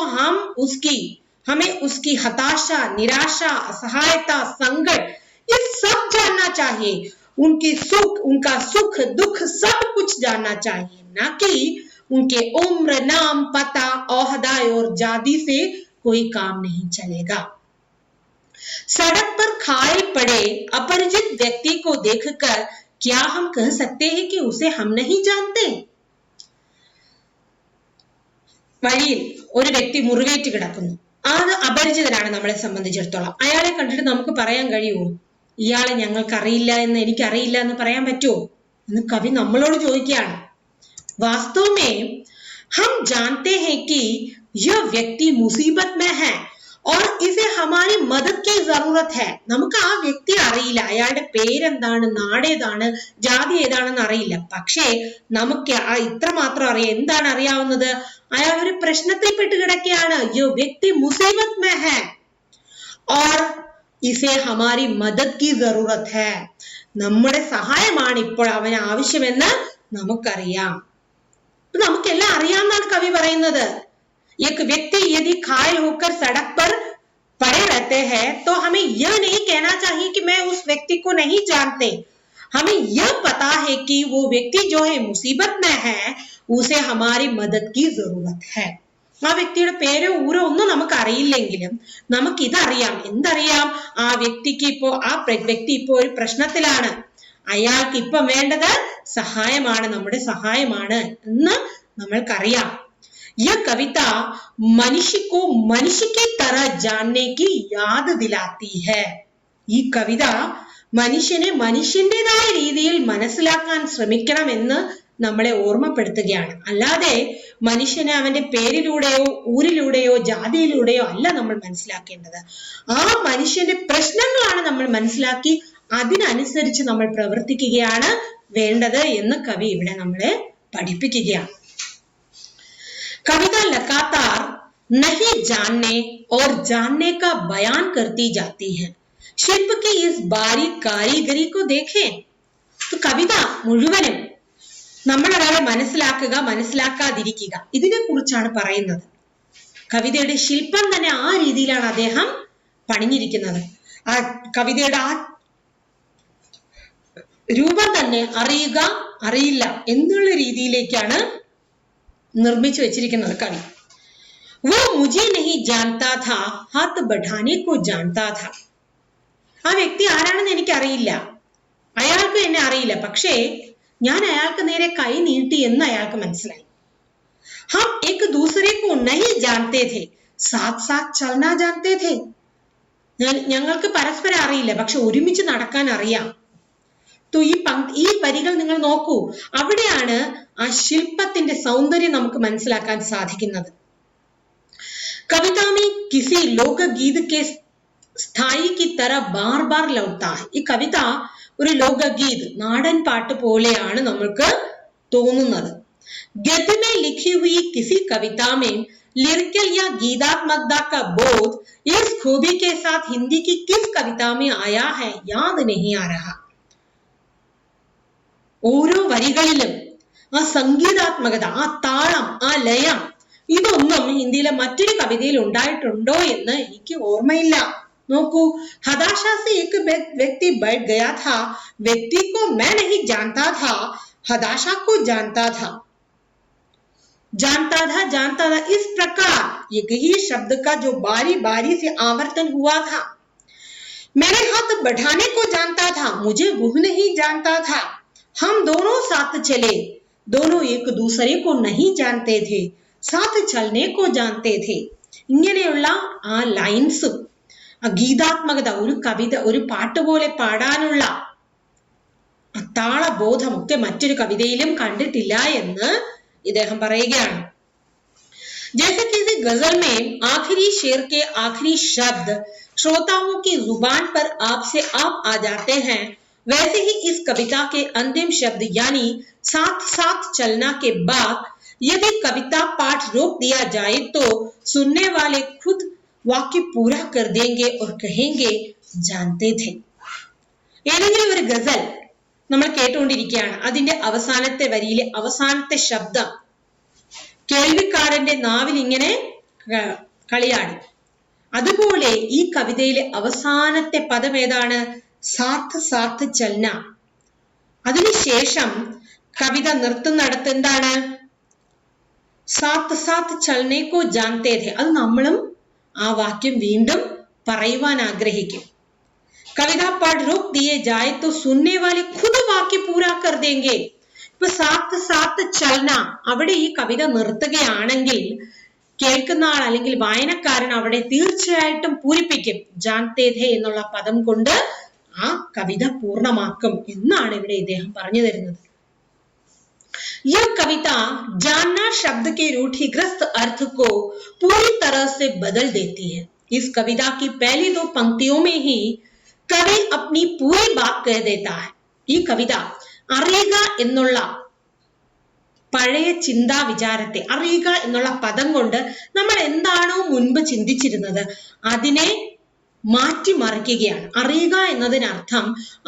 हमें उसकी हताशा, निराशा, असहायता, संकट ये सब जानना चाहिए. उनका सुख दुख सब कुछ जानना चाहिए, ना कि उनके उम्र, नाम, पता, ओहदा और जाति से कोई काम नहीं चलेगा. सड़क पर घायल पड़े अपरिचित व्यक्ति को देखकर क्या हम कह सकते हैं कि उसे हम नहीं जानते? വഴിയിൽ ഒരു വ്യക്തി മുറിവേറ്റ് കിടക്കുന്നു, അത് അപരിചിതനാണ് നമ്മളെ സംബന്ധിച്ചിടത്തോളം. അയാളെ കണ്ടിട്ട് നമുക്ക് പറയാൻ കഴിയുമോ, ഇയാളെ ഞങ്ങൾക്ക് അറിയില്ല എന്ന്, എനിക്കറിയില്ല എന്ന് പറയാൻ പറ്റുമോ എന്ന് കവി നമ്മളോട് ചോദിക്കുകയാണ്. वास्तव में हम जानते हैं कि यह व्यक्ति मुसीबत में है और इसे हमारी मदद की जरूरत है. നമുക്ക് ആ വ്യക്തി അറിയില്ല, അയാളുടെ പേരെന്താണ്, നാടേതാണ്, ജാതി ഏതാണെന്ന് അറിയില്ല. പക്ഷേ നമുക്ക് ഇത്ര മാത്രം അറിയാം. എന്താണ് അറിയാവുന്നത്, അയാൾ ഒരു പ്രശ്നത്തിൽ പെട്ട് കിടക്കുകയാണ്. യോ വ്യക്തി മുസീബത്ത് മേ ഹൈ और इसे हमारी मदद की जरूरत है. നമ്മുടെ സഹായമാണ് ഇപ്പോൾ അവന് ആവശ്യമെന്ന് നമുക്കറിയാം. നമുക്കെല്ലാം അറിയാമെന്നാണ് കവി പറയുന്നത്. एक व्यक्ति यदि घायल होकर सड़क पर पड़े रहते हैं तो हमें यह नहीं कहना चाहिए कि मैं उस व्यक्ति को नहीं जानते. हमें यह पता है कि वो व्यक्ति जो है मुसीबत में है, उसे हमारी मदद की जरूरत है. ആ വ്യക്തിയുടെ പേരോ ഊരോ ഒന്നും നമുക്ക് അറിയില്ലെങ്കിലും നമുക്ക് ഇതറിയാം. എന്തറിയാം? ആ വ്യക്തിക്ക് ഇപ്പോ വ്യക്തി ഇപ്പോ ഒരു പ്രശ്നത്തിലാണ്, അയാൾക്ക് ഇപ്പം വേണ്ടത് സഹായമാണ്, നമ്മുടെ സഹായമാണ് എന്ന് നമ്മൾക്കറിയാം. यह कविता मनुष्य को मनुष्य की तरह जानने की याद दिलाती है. ഈ കവിത മനുഷ്യനെ മനുഷ്യന്റേതായ രീതിയിൽ മനസ്സിലാക്കാൻ ശ്രമിക്കണം എന്ന് നമ്മളെ ഓർമ്മപ്പെടുത്തുകയാണ്. അല്ലാതെ മനുഷ്യനെ അവന്റെ പേരിലൂടെയോ ഊരിലൂടെയോ ജാതിയിലൂടെയോ അല്ല നമ്മൾ മനസ്സിലാക്കേണ്ടത്. ആ മനുഷ്യന്റെ പ്രശ്നങ്ങളാണ് നമ്മൾ മനസ്സിലാക്കി അതിനനുസരിച്ച് നമ്മൾ പ്രവർത്തിക്കുകയാണ് വേണ്ടത് എന്ന് കവി ഇവിടെ നമ്മളെ പഠിപ്പിക്കുകയാണ്. कविता लगातार नहीं जानने और जानने का बयान करती जाती है. शिल्प की इस बारीक कारीगरी को देखें. तो കവിത മുഴുവനും നമ്മൾ ഒരാളെ മനസ്സിലാക്കുക, മനസ്സിലാക്കാതിരിക്കുക, ഇതിനെ കുറിച്ചാണ് പറയുന്നത്. കവിതയുടെ ശില്പം തന്നെ ആ രീതിയിലാണ് അദ്ദേഹം പണിഞ്ഞിരിക്കുന്നത്. ആ കവിതയുടെ ആ രൂപം തന്നെ അറിയുക അറിയില്ല എന്നുള്ള രീതിയിലേക്കാണ് നിർമ്മിച്ചു വെച്ചിരിക്കുന്നത് കവി. वो मुझे नहीं जानता था, हाथ बढ़ाने को जानता था. ആ വ്യക്തി ആരാണെന്ന് എനിക്ക് അറിയില്ല, അയാൾക്ക് എന്നെ അറിയില്ല, പക്ഷേ ഞാൻ അയാൾക്ക് നേരെ കൈ നീട്ടി എന്ന് അയാൾക്ക് മനസ്സിലായി. हम एक दूसरे को नहीं जानते थे, साथ साथ चलना जानते थे. ഞങ്ങൾക്ക് പരസ്പരം അറിയില്ല, പക്ഷെ ഒരുമിച്ച് നടക്കാൻ അറിയാം. ഈ വരികൾ നിങ്ങൾ നോക്കൂ, അവിടെയാണ് ആ ശില്പത്തിന്റെ സൗന്ദര്യം നമുക്ക് മനസ്സിലാക്കാൻ സാധിക്കുന്നത്. कविता में किसी लोकगीत के स्थाई की तरह बार बार लौटता है. ഈ കവിത ഒരു ലോകഗീത്, നാടൻ പാട്ട് പോലെയാണ് നമ്മൾക്ക് തോന്നുന്നത്. गद्य में लिखी हुई किसी कविता में लिरिकल या गीतात्मकता का बोध इस खूबी के साथ हिंदी की किस कविता में आया है याद नहीं आ रहा. ഓരോ വരികളിലും ആ സംഗീതാത്മകത, ആ താളം, ആ ലയം, ഇതൊന്നും ഹിന്ദിയിലെ മറ്റൊരു കവിതയിൽ ഉണ്ടായിട്ടുണ്ടോ എന്ന് എനിക്ക് ഓർമ്മയില്ല. നോക്കൂ, हताशा से एक व्यक्ति बैठ गया था, व्यक्ति को मैं नहीं जानता था, हताशा को जानता था. जानता था इस प्रकार एक ही शब्द का जो बारी बारी से आवर्तन हुआ था. मेरे हाथ बढ़ाने को जानता था, मुझे वो नहीं जानता था. हम दोनों साथ चले, दोनों एक दूसरे को नहीं जानते थे, साथ चलने को जानते थे. ഇങ്ങനെയുള്ള ആ ലൈൻസും ആ ഗീതാത്മകത, ഒരു കവിത, ഒരു പാട്ട് പോലെ പാടാനുള്ള താളബോധമൊക്കെ മറ്റൊരു കവിതയിലും കണ്ടിട്ടില്ല എന്ന് ഇദ്ദേഹം പറയുകയാണ്. जैसे किसी गजल में आखिरी शेर के आखिरी शब्द श्रोताओं की जुबान पर आप से आप आ जाते हैं, वैसे ही इस कविता के अंतिम शब्द यानी साथ साथ चलना के बाद यदि कविता पाठ रोक दिया जाए तो सुनने वाले खुद वाक्य पूरा कर देंगे और कहेंगे जानते थे. ഏതെങ്കിലും ഒരു ഗസൽ നമ്മൾ കേട്ടുകൊണ്ടിരിക്കുകയാണ്, അതിന്റെ അവസാനത്തെ വരിയിലെ അവസാനത്തെ ശബ്ദം കേൾവിക്കാരന്റെ നാവിൽ ഇങ്ങനെ കളിയാടി. അതുപോലെ ഈ കവിതയിലെ അവസാനത്തെ പദം ഏതാണ്? സാത്ത് സാത്ത് ചൽന. അതിനുശേഷം കവിത നിർത്തുന്നിടത്ത് എന്താണ്? സാത്ത് സാത്ത് ചൽനേക്കോ ജാൻതേ ഥേ. അത് നമ്മളും ആ വാക്യം വീണ്ടും പറയുവാൻ ആഗ്രഹിക്കും. കവിത പാഠ് രോക് ദിയേ ജായേ തോ സുന്നേ വാലെ ഖുദ് വാക്യ പൂരാ കർ ദേംഗേ. ഇപ്പൊ സാത്ത് സാത്ത് ചൽന, അവിടെ ഈ കവിത നിർത്തുകയാണെങ്കിൽ കേൾക്കുന്ന ആൾ അല്ലെങ്കിൽ വായനക്കാരൻ അവിടെ തീർച്ചയായിട്ടും പൂരിപ്പിക്കും. ജാൻതേ ഥേ എന്നുള്ള പദം കൊണ്ട് ആ കവിത പൂർണ്ണമാക്കും എന്നാണ് ഇവിടെ ഇദ്ദേഹം പറഞ്ഞു തരുന്നത്. यह कविता जानना शब्द के रूढ़िग्रस्त अर्थ को पूरी तरह से बदल देती है. इस कविता की पहली दो पंक्तियों में ही कवि अपनी पूरी बात कह देता है. ഈ കവിത അറിയുക എന്നുള്ള പഴയ ചിന്താ വിചാരത്തെ, അറിയുക എന്നുള്ള പദം കൊണ്ട് നമ്മൾ എന്താണോ മുൻപ് ചിന്തിച്ചിരുന്നത് അതിനെ മാറ്റിമറിക്കുകയാണ്. അറിയുക എന്നതിനർത്ഥം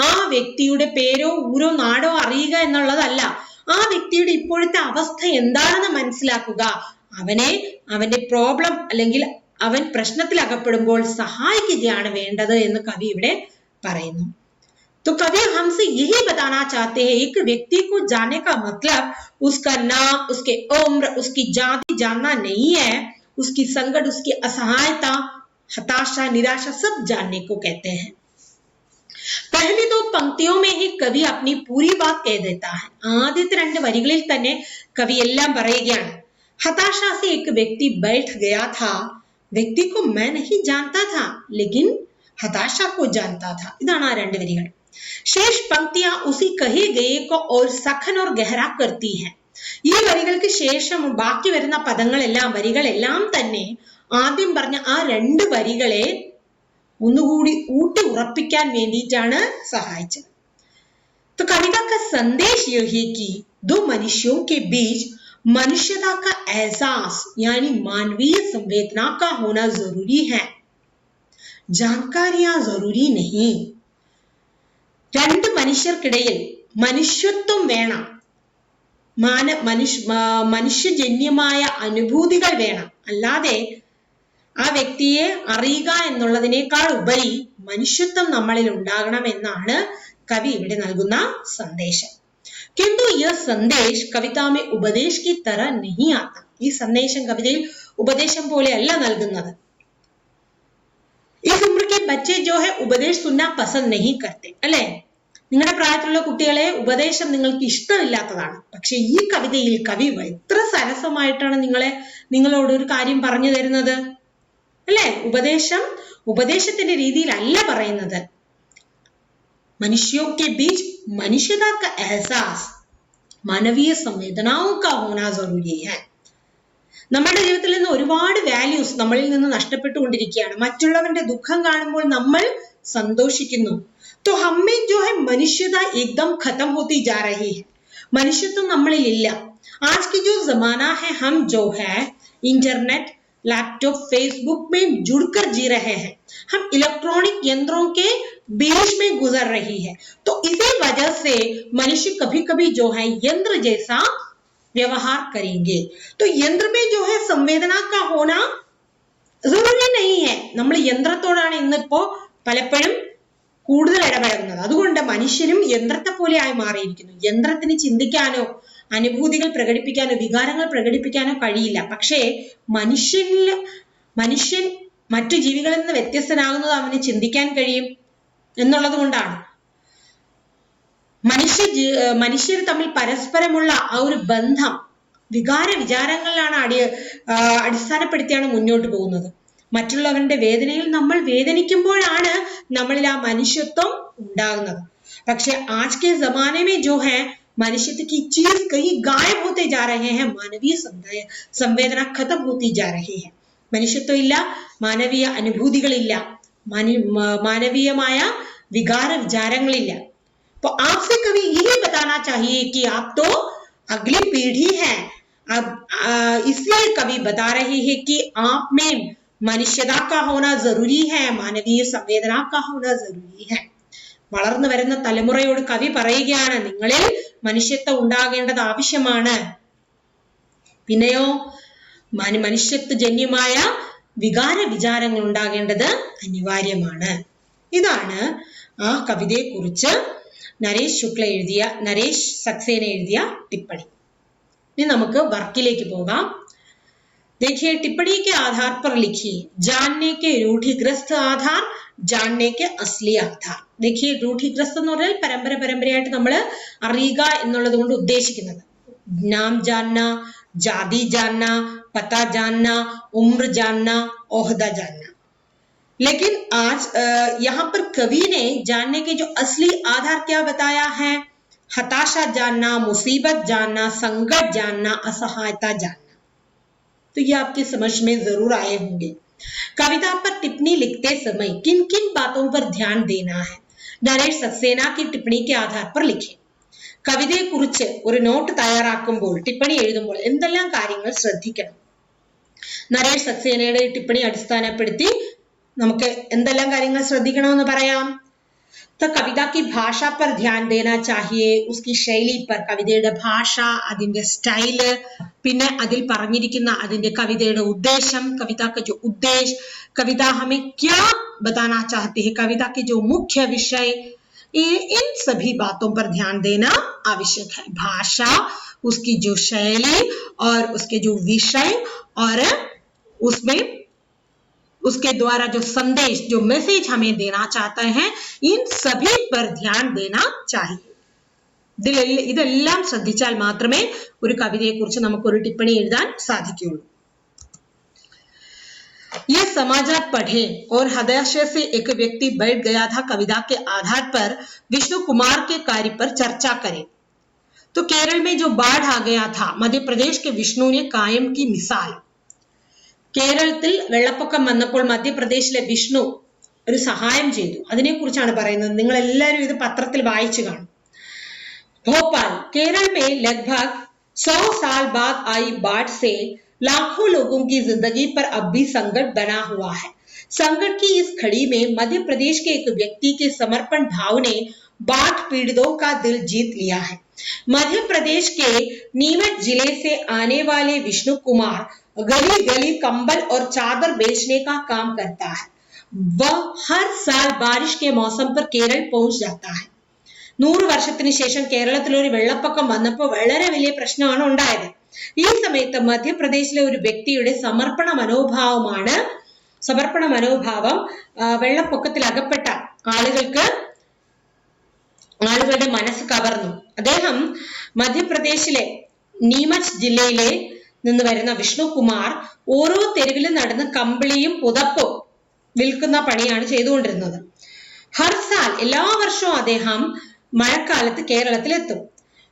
ആ വ്യക്തിയുടെ പേരോ ഊരോ നാടോ അറിയുക എന്നുള്ളതല്ല, ആ വ്യക്തിയുടെ ഇപ്പോഴത്തെ അവസ്ഥ എന്താണെന്ന് മനസ്സിലാക്കുക, അവനെ അവന്റെ പ്രോബ്ലം അല്ലെങ്കിൽ അവൻ പ്രശ്നത്തിൽ അകപ്പെടുമ്പോൾ സഹായിക്കുകയാണ് വേണ്ടത് എന്ന് കവി ഇവിടെ പറയുന്നു. तो कवि हमसे यही बताना चाहते हैं, एक व्यक्ति को जानने का मतलब उसका नाम, उसके उम्र, उसकी जाति जानना नहीं है, उसकी संकट, उसकी असहायता, हताशा, निराशा सब जानने को कहते हैं। पहली दो पंक्तियों में ही कवि अपनी पूरी बात कह देता है। ആദ്യത്തെ രണ്ട് വരികളിൽ തന്നെ കവി എല്ലാം പറയുകയാണ്. हताशा से एक व्यक्ति बैठ गया था, व्यक्ति को मैं नहीं जानता था लेकिन हताशा को जानता था. ഇതാണ് ആ രണ്ട് വരികൾ. शेष पंक्तियां उसी कहे गए को और सखन और गहरा करती हैं. ഈ വരികൾക്ക് ശേഷം ബാക്കി വരുന്ന പദങ്ങളെല്ലാം വരികളെല്ലാം തന്നെ ആദ്യം പറഞ്ഞ ആ രണ്ട് വരികളെ ഒന്നുകൂടി ഊട്ടി ഉറപ്പിക്കാൻ വേണ്ടിയിട്ടാണ് സഹായിച്ചത്. तो कविता का संदेश यह है कि दो मनुष्यों के बीच मनुष्यता का एहसास यानी मानवीय संवेदना का होना जरूरी है, जानकारियां जरूरी नहीं. രണ്ട് മനുഷ്യർക്കിടയിൽ മനുഷ്യത്വം വേണം, മനുഷ്യജന്യമായ അനുഭൂതികൾ വേണം. അല്ലാതെ ആ വ്യക്തിയെ അറിയുക എന്നുള്ളതിനേക്കാൾ ഉപരി മനുഷ്യത്വം നമ്മളിൽ ഉണ്ടാകണം എന്നാണ് കവി ഇവിടെ നൽകുന്ന സന്ദേശം. किंतु यह संदेश कविता में उपदेश की तरह नहीं आता. ഈ സന്ദേശം കവിതയിൽ ഉപദേശം പോലെ അല്ല നൽകുന്നത്. इस उम्र के बच्चे जो है उपदेश सुनना पसंद नहीं करते, അല്ലേ? നിങ്ങളുടെ പ്രായത്തിലുള്ള കുട്ടികളെ ഉപദേശം നിങ്ങൾക്ക് ഇഷ്ടമില്ലാത്തതാണ്. പക്ഷെ ഈ കവിതയിൽ കവി എത്ര സരസമായിട്ടാണ് നിങ്ങളോട് ഒരു കാര്യം പറഞ്ഞു തരുന്നത്, അല്ലേ? ഉപദേശത്തിന്റെ രീതിയിലല്ല പറയുന്നത്. मनुष्यों के बीच मनुष्यता का एहसास, मानवीय संवेदनाओं का होना जरूरी है. നമ്മുടെ ജീവിതത്തിൽ നിന്ന് ഒരുപാട് വാല്യൂസ് നമ്മളിൽ നിന്ന് നഷ്ടപ്പെട്ടുകൊണ്ടിരിക്കുകയാണ്. മറ്റുള്ളവന്റെ ദുഃഖം കാണുമ്പോൾ നമ്മൾ സന്തോഷിക്കുന്നു. तो हमें जो है मनुष्यता एकदम खत्म होती जा रही है. മനുഷ്യത്വം നമ്മളിൽ ഇല്ല. आज की जो जमाना है, हम जो है इंटरनेट, लैपटॉप, फेसबुक में जुड़कर जी रहे हैं. हम इलेक्ट्रॉनिक यंत्रों के बीच में गुजर रही है. तो इसी वजह से मनुष्य कभी कभी जो है यंत्र जैसा व्यवहार करेंगे. तो यंत्र में जो है संवेदना का होना जरूरी नहीं है. നമ്മൾ യന്ത്രത്തോടാണ് ഇന്നിപ്പോ പലപ്പോഴും കൂടുതൽ ഇടപഴകുന്നത്. അതുകൊണ്ട് മനുഷ്യനും യന്ത്രത്തെ പോലെ ആയി മാറിയിരിക്കുന്നു. യന്ത്രത്തിന് ചിന്തിക്കാനോ അനുഭൂതികൾ പ്രകടിപ്പിക്കാനോ വികാരങ്ങൾ പ്രകടിപ്പിക്കാനോ കഴിയില്ല. പക്ഷേ മനുഷ്യൻ മറ്റു ജീവികളിൽ നിന്ന് വ്യത്യസ്തനാകുന്നത് അവന് ചിന്തിക്കാൻ കഴിയും എന്നുള്ളത് കൊണ്ടാണ്. മനുഷ്യർ തമ്മിൽ പരസ്പരമുള്ള ആ ഒരു ബന്ധം വികാര വിചാരങ്ങളിലാണ് അടിസ്ഥാനപ്പെടുത്തിയാണ് മുന്നോട്ട് പോകുന്നത്. മറ്റുള്ളവരുടെ വേദനയിൽ നമ്മൾ വേദനിക്കുമ്പോഴാണ് നമ്മളിൽ ആ മനുഷ്യത്വം ഉണ്ടാകുന്നത്. പക്ഷെ आज के जमाने में जो है मनुष्यत्व की चीज कहीं गायब होते जा रहे हैं, मानवीय संवेदना खत्म होती जा रही है. മനുഷ്യത്വം ഇല്ല, മാനവീയ അനുഭൂതികളില്ല, മാനവീയമായ विकार विचारങ്ങളില്ല. तो आपसे कभी यही बताना चाहिए कि आप तो अगली पीढ़ी है. अब इसलिए कवि बता रही है कि आप में मनुष्यता का होना जरूरी है, मानवीय संवेदना का होना जरूरी है. വളർന്നു വരുന്ന തലമുറയോട് കവി പറയുകയാണ്, നിങ്ങളിൽ മനുഷ്യത്വം ഉണ്ടാകേണ്ടത് ആവശ്യമാണ്. പിന്നെയോ മനുഷ്യത്വജന്യമായ വികാര വിചാരങ്ങൾ ഉണ്ടാകേണ്ടത് അനിവാര്യമാണ്. ഇതാണ് ആ കവിതയെ കുറിച്ച് നരേഷ് സക്സേന എഴുതിയ टिप्पणी. ഇനി നമുക്ക് വർക്കിലേക്ക് പോകാം. देखिए, टिप्पणी के आधार पर लिखिए. जानने के रूढ़िग्रस्त आधार, जानने के असली आधार. देखिए, रूढ़िग्रस्त എന്ന് പറഞ്ഞാൽ പരമ്പരയായിട്ട് നമ്മൾ അറിയുക എന്നുള്ളത് കൊണ്ട് ഉദ്ദേശിക്കുന്നത് नाम जानना, जाति जानना, पता जानना, उम्र जानना, ओहदा जानना. लेकिन आज यहाँ पर कवि ने जानने के जो असली आधार क्या बताया है? हताशा जानना, मुसीबत जानना, संकट जानना, असहायता जानना. तो ये आपकी समझ में जरूर आए होंगे. कविता पर टिप्पणी लिखते समय किन किन बातों पर ध्यान देना है? नरेश सक्सेना की टिप्पणी के आधार पर लिखे. കവിതയെ കുറിച്ച് ഒരു നോട്ട് തയ്യാറാക്കുമ്പോൾ, ടിപ്പണി എഴുതുമ്പോൾ എന്തെല്ലാം കാര്യങ്ങൾ ശ്രദ്ധിക്കണം? നരേഷ് സക്സേനയുടെ ടിപ്പണി അടിസ്ഥാനപ്പെടുത്തി നമുക്ക് എന്തെല്ലാം കാര്യങ്ങൾ ശ്രദ്ധിക്കണമെന്ന് പറയാം. तो कविता की भाषा पर ध्यान देना चाहिए, उसकी शैली पर. കവിതയുടെ ഭാഷ, അതിന്റെ സ്റ്റൈല്, പിന്നെ അതിൽ പറഞ്ഞിരിക്കുന്ന അതിന്റെ കവിതയുടെ ഉദ്ദേശം, कविता का जो उद्देश्य, कविता हमें क्या बताना चाहती है, कविता के जो मुख्य विषय, इन सभी बातों पर ध्यान देना आवश्यक है. भाषा, उसकी जो शैली और उसके जो विषय और उसमें उसके द्वारा जो संदेश, जो मैसेज हमें देना चाहते हैं, इन सभी पर ध्यान देना चाहिए. ഇതെല്ലാം ശ്രദ്ധിച്ചാൽ മാത്രമേ ഒരു കവിതയെക്കുറിച്ച് നമുക്ക് ഒരു ടിപ്പണി എഴുതാൻ സാധിക്കുകയുള്ളൂ. ये समाचार पढ़े और हताशा से एक व्यक्ति बैठ गया था. कविता के आधार पर विष्णु कुमार के कार्य पर चर्चा करें. तो केरल में जो बाढ़ आ गया था, मध्य प्रदेश के विष्णु ने कायम की मिसाल. കേരളത്തിൽ വെള്ളപ്പൊക്കം വന്നപ്പോൾ മധ്യപ്രദേശിലെ വിഷ്ണു ഒരു സഹായം ചെയ്തു. അതിനെക്കുറിച്ചാണ് പറയുന്നത്. നിങ്ങൾ എല്ലാവരും ഇത് പത്രത്തിൽ വായിച്ചു കാണും. भोपाल केरल में लगभग 100 साल बाद आई बाढ़ से लाखों लोगों की जिंदगी पर अब भी संकट बना हुआ है. संकट की इस घड़ी में मध्य प्रदेश के एक व्यक्ति के समर्पण भाव ने बाढ़ पीड़ितों का दिल जीत लिया है. मध्य प्रदेश के नीमच जिले से आने वाले विष्णु कुमार गली गली कंबल और चादर बेचने का काम करता है. वह हर साल बारिश के मौसम पर केरल पहुंच जाता है. 100 വർഷത്തിന് ശേഷം കേരളത്തിൽ ഒരു വെള്ളപ്പൊക്കം വന്നപ്പോൾ വളരെ വലിയ പ്രശ്നമാണ് ഉണ്ടായത്. ഈ സമയത്ത് മധ്യപ്രദേശിലെ ഒരു വ്യക്തിയുടെ സമർപ്പണ മനോഭാവം വെള്ളപ്പൊക്കത്തിൽ അകപ്പെട്ട ആളുകളുടെ മനസ്സ് കവർന്നു. അദ്ദേഹം മധ്യപ്രദേശിലെ നീമച്ച് ജില്ലയിലെ നിന്ന് വരുന്ന വിഷ്ണു കുമാർ ഓരോ തെരുവിലും നടന്ന് കമ്പിളിയും പുതപ്പും വിൽക്കുന്ന പണിയാണ് ചെയ്തുകൊണ്ടിരുന്നത്. ഹർസാൽ എല്ലാ വർഷവും അദ്ദേഹം മഴക്കാലത്ത് കേരളത്തിലെത്തും.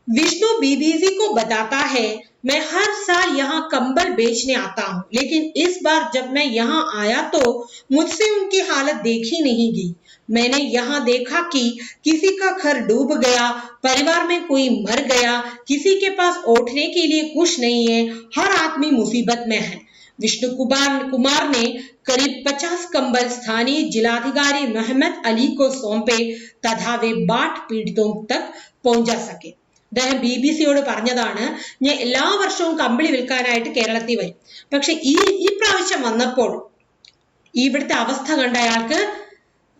विष्णु बीबीसी को बताता है, मैं हर साल यहाँ कंबल बेचने आता हूँ, लेकिन इस बार जब मैं यहाँ आया तो मुझसे उनकी हालत देखी नहीं गई. मैंने यहाँ देखा कि किसी का घर डूब गया, परिवार में कोई मर गया, किसी के पास ओढ़ने के लिए कुछ नहीं है, हर आदमी मुसीबत में है. विष्णु कुमार ने करीब 50 कंबल स्थानीय जिलाधिकारी मोहम्मद अली को सौंपे तथा वे बाढ़ पीड़ितों तक पहुंचा सके. അദ്ദേഹം BBC-യോട് പറഞ്ഞതാണ്, ഞാൻ എല്ലാ വർഷവും കമ്പിളി വിൽക്കാനായിട്ട് കേരളത്തിൽ വരും. പക്ഷെ ഈ പ്രാവശ്യം വന്നപ്പോൾ ഇവിടുത്തെ അവസ്ഥ കണ്ട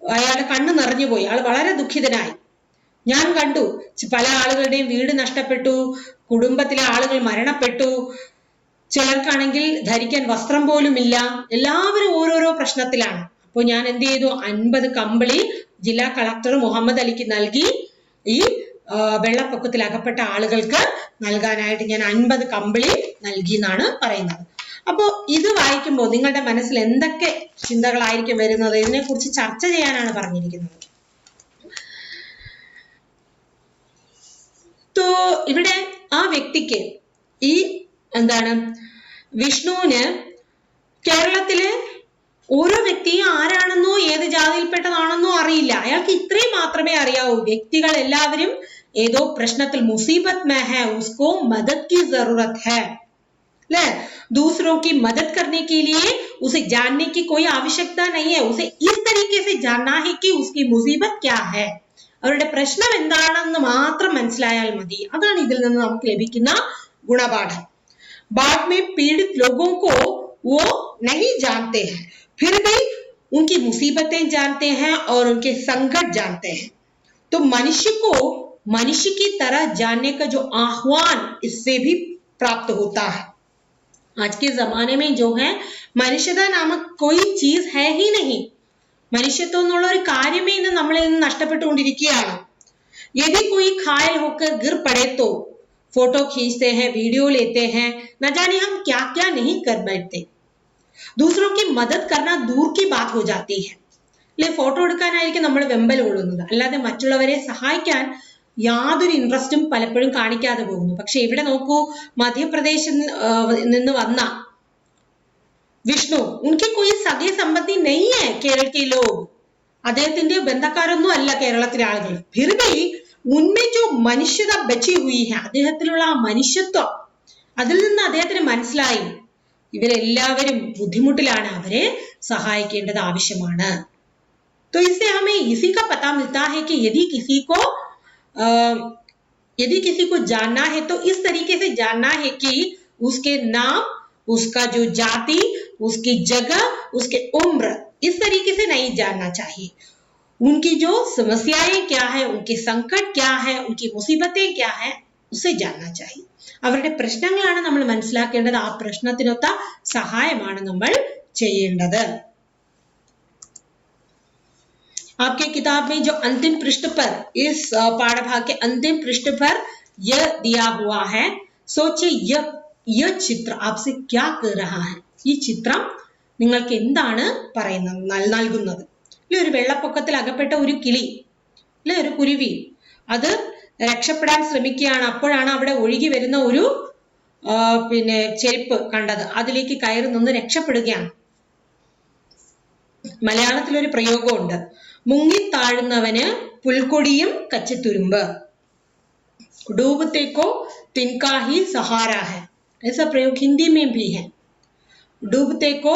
അയാളുടെ കണ്ണ് നിറഞ്ഞുപോയി. അയാൾ വളരെ ദുഃഖിതനായി. ഞാൻ കണ്ടു പല ആളുകളുടെയും വീട് നഷ്ടപ്പെട്ടു, കുടുംബത്തിലെ ആളുകൾ മരണപ്പെട്ടു, ചിലർക്കാണെങ്കിൽ ധരിക്കാൻ വസ്ത്രം പോലും ഇല്ല, എല്ലാവരും ഓരോരോ പ്രശ്നത്തിലാണ്. അപ്പോൾ ഞാൻ എന്ത് ചെയ്തു, 50 കമ്പിളി ജില്ലാ കളക്ടർ മുഹമ്മദ് അലിക്ക് നൽകി. ഈ വെള്ളപ്പൊക്കത്തിൽ അകപ്പെട്ട ആളുകൾക്ക് നൽകാനായിട്ട് ഞാൻ 50 കമ്പിളി നൽകി എന്നാണ് പറയുന്നത്. അപ്പോൾ ഇത് വായിക്കുമ്പോൾ നിങ്ങളുടെ മനസ്സിൽ എന്തൊക്കെ ചിന്തകളായിരിക്കും വരുന്നത്, ഇതിനെക്കുറിച്ച് ചർച്ച ചെയ്യാനാണ് പറഞ്ഞിരിക്കുന്നത്. तो ഇവിടെ ആ വ്യക്തിക്ക് ഈ വിഷ്ണുവിന് കേരളത്തിലെ ഓരോ വ്യക്തിയും ആരാണെന്നോ ഏത് ജാതിയിൽപ്പെട്ടതാണെന്നോ അറിയില്ല. അയാൾക്ക് ഇത്രയും മാത്രമേ അറിയാവൂ, വ്യക്തികൾ എല്ലാവരും ഏതോ പ്രശ്നത്തിൽ മുസീബത്ത് में है, उसको मदद की जरूरत है. ले दूसरों की मदद करने के लिए उसे जानने की कोई आवश्यकता नहीं है. उसे इस तरीके से जानना है कि उसकी मुसीबत क्या है, അവരുടെ പ്രശ്നം എന്താണെന്ന് മാത്രം മനസ്സിലായാൽ മതി. അതാണ് ഇതിൽ നിന്ന് നമുക്ക് ലഭിക്കുന്ന ഗുണപാഠം. बाद में पीड़ित लोगों को वो नहीं जानते हैं, फिर भी उनकी मुसीबतें जानते हैं और उनके संकट जानते हैं. तो मनुष्य को मनुष्य की तरह जानने का जो आह्वान इससे भी प्राप्त होता है. आज के जमाने में जो है मनुष्यता नामक कोई चीज है ही नहीं. മനുഷ്യത്വം എന്നുള്ള ഒരു കാര്യമേ ഇന്ന് നമ്മളിൽ നിന്ന് നഷ്ടപ്പെട്ടുകൊണ്ടിരിക്കുകയാണ്. यदि कोई घायल होकर गिर पड़े तो फोटो खींचते हैं, वीडियो लेते हैं, न जाने हम क्या क्या नहीं कर बैठते. दूसरों की मदद करना दूर की बात हो जाती है. അല്ലെ, ഫോട്ടോ എടുക്കാനായിരിക്കും നമ്മൾ വെമ്പൽ കൊള്ളുന്നത്, അല്ലാതെ മറ്റുള്ളവരെ സഹായിക്കാൻ യാതൊരു ഇൻട്രസ്റ്റും പലപ്പോഴും കാണിക്കാതെ പോകുന്നു. പക്ഷെ ഇവിടെ നോക്കൂ, മധ്യപ്രദേശിൽ നിന്ന് വന്ന വിഷ്ണു, ഉनके कोई सगे संबंधी नहीं है केरल के लोग, അദ്ദേഹത്തിന്റെ ബന്ധക്കാരൊന്നും അല്ല കേരളത്തിലെ ആളുകൾ. फिर भी उनमें जो മനുഷ്യത ബച്ചി हुई है, അദ്ദേഹത്തിലുള്ള ആ മനുഷ്യത്വം, അതിൽ നിന്ന് അദ്ദേഹത്തിന് മനസ്സിലായി ഇവരെല്ലാവരും ബുദ്ധിമുട്ടിലാണ്, അവരെ സഹായിക്കേണ്ടത് ആവശ്യമാണ്. तो इससे हमें इसी का पता मिलता है कि यदि किसी को जानना है तो इस तरीके से जानना है कि उसके नाम, उसका जो जाति, उसकी जगह, उसके उम्र, इस तरीके से नहीं जानना चाहिए. उनकी जो समस्याएं क्या है, उनके संकट क्या है, उनकी मुसीबतें क्या है, उसे जानना चाहिए. അവരുടെ പ്രശ്നങ്ങളാണ് നമ്മൾ മനസ്സിലാക്കേണ്ടത്. ആ പ്രശ്നത്തിനൊത്ത സഹായമാണ് നമ്മൾ ചെയ്യേണ്ടത്. आपके किताब में जो अंतिम पृष्ठ पर इस पाठभाग के अंतिम पृष्ठ पर यह दिया हुआ है. सोचिए यह चित्र आपसे क्या कह रहा है. ഈ ചിത്രം നിങ്ങൾക്ക് എന്താണ് പറയുന്നത് നൽകുന്നത്. അല്ലെ, ഒരു വെള്ളപ്പൊക്കത്തിൽ അകപ്പെട്ട ഒരു കിളി, അല്ലെ, ഒരു കുരുവി, അത് രക്ഷപ്പെടാൻ ശ്രമിക്കുകയാണ്. അപ്പോഴാണ് അവിടെ ഒഴുകി വരുന്ന ഒരു ചെരുപ്പ് കണ്ടത്. അതിലേക്ക് കയറി നിന്ന് രക്ഷപ്പെടുകയാണ്. മലയാളത്തിൽ ഒരു പ്രയോഗമുണ്ട്, മുങ്ങിത്താഴുന്നവന് പുൽക്കൊടിയും കച്ചിത്തുരുമ്പ്. डूबते को तिनका ही सहारा है. ऐसा प्रयोग हिंदी में भी है. डूबते को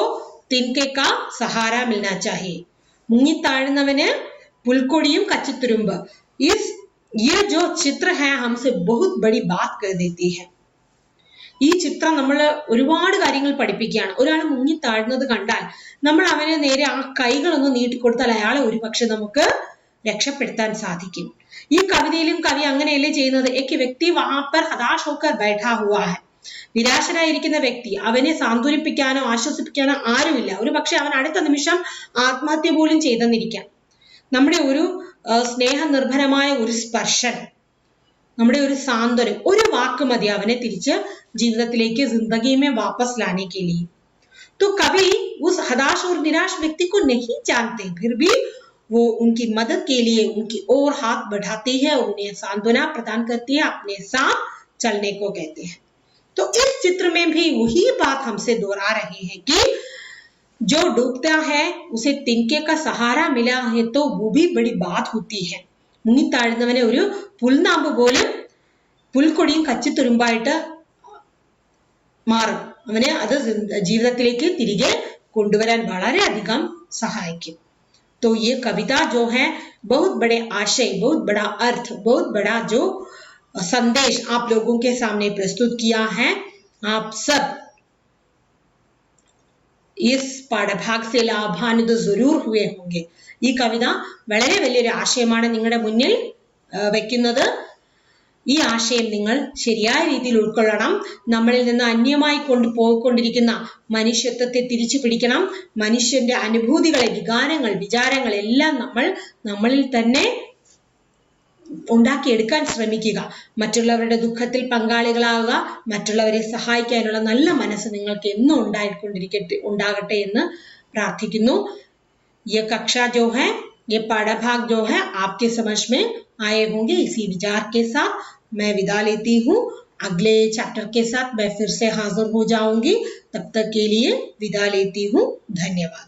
तिनके का सहारा मिलना चाहिए. मुंगिताഴുന്നവന് പുൽക്കൊടിയും കച്ചിത്തുരുമ്പ്. ये जो चित्र है हमसे बहुत बड़ी बात कर देती है. ഈ ചിത്രം നമ്മൾ ഒരുപാട് കാര്യങ്ങൾ പഠിപ്പിക്കുകയാണ്. ഒരാൾ മുങ്ങിത്താഴുന്നത് കണ്ടാൽ നമ്മൾ അവനെ നേരെ ആ കൈകളൊന്ന് നീട്ടിക്കൊടുത്താൽ അയാളെ ഒരുപക്ഷെ നമുക്ക് രക്ഷപ്പെടുത്താൻ സാധിക്കും. ഈ കവിതയിലും കവി അങ്ങനെയല്ലേ ചെയ്യുന്നത്. एक व्यक्ति वहां पर हताश होकर बैठा हुआ है. നിരാശനായിരിക്കുന്ന വ്യക്തി, അവനെ സാന്ത്വനിപ്പിക്കാനോ ആശ്വസിപ്പിക്കാനോ ആരുമില്ല. ഒരു പക്ഷെ അവൻ അടുത്ത നിമിഷം ആത്മഹത്യ പോലും ചെയ്തെന്നിരിക്കാം. നമ്മുടെ ഒരു സ്നേഹനിർഭരമായ ഒരു സ്പർശനം, നമ്മുടെ ഒരു സാന്ത്വനം, ഒരു വാക്ക് മതി അവനെ തിരിച്ച് ജീവിതത്തിലേക്ക് जिंदगी में वापस लाने के लिए. तो कवि उस हताश और निराश व्यक्ति को नहीं जानते, फिर भी वो उनकी मदद के लिए उनकी ओर हाथ बढ़ाती है और उन्हें सांत्वना प्रदान करती है, अपने साथ चलने को कहते हैं. तो इस चित्र में भी वही बात हमसे दोहरा रही है कि जो डूबता है उसे तिनके का सहारा मिला है तो वो भी बड़ी बात होती है. മുങ്ങിത്താഴുന്നവനെ ഒരു പുൽനാമ്പ് പോലും പുൽക്കൊടിയും കച്ചിത്തുരുമ്പായിട്ട് മാറും. അവനെ അത് ജീവിതത്തിലേക്ക് തിരികെ കൊണ്ടുവരാൻ വളരെയധികം സഹായിക്കും. तो ये कविता जो है बहुत बड़े आशय, बहुत बड़ा अर्थ, बहुत बड़ा जो संदेश आप लोगों के सामने प्रस्तुत किया है. आप सब इस പാഠഭാग से लाभान्वित जरूर हुए होंगे. ഈ കവിത വളരെ വലിയൊരു ആശയമാണ് നിങ്ങളുടെ മുന്നിൽ വെക്കുന്നത്. ഈ ആശയം നിങ്ങൾ ശരിയായ രീതിയിൽ ഉൾക്കൊള്ളണം. നമ്മളിൽ നിന്ന് അന്യമായി പോയിക്കൊണ്ടിരിക്കുന്ന മനുഷ്യത്വത്തെ തിരിച്ചു പിടിക്കണം. മനുഷ്യന്റെ അനുഭൂതികളെ, വികാരങ്ങൾ, വിചാരങ്ങൾ എല്ലാം നമ്മളിൽ തന്നെ ഉണ്ടാക്കിയെടുക്കാൻ ശ്രമിക്കുക. മറ്റുള്ളവരുടെ ദുഃഖത്തിൽ പങ്കാളികളാവുക. മറ്റുള്ളവരെ സഹായിക്കാനുള്ള നല്ല മനസ്സ് നിങ്ങൾക്ക് എന്നും ഉണ്ടാകട്ടെ എന്ന് പ്രാർത്ഥിക്കുന്നു. ये कक्षा जो है, ये पाठभाग जो है आपके समझ में आए होंगे. इसी विचार के साथ मैं विदा लेती हूँ. अगले चैप्टर के साथ मैं फिर से हाजिर हो जाऊंगी. तब तक के लिए विदा लेती हूँ. धन्यवाद.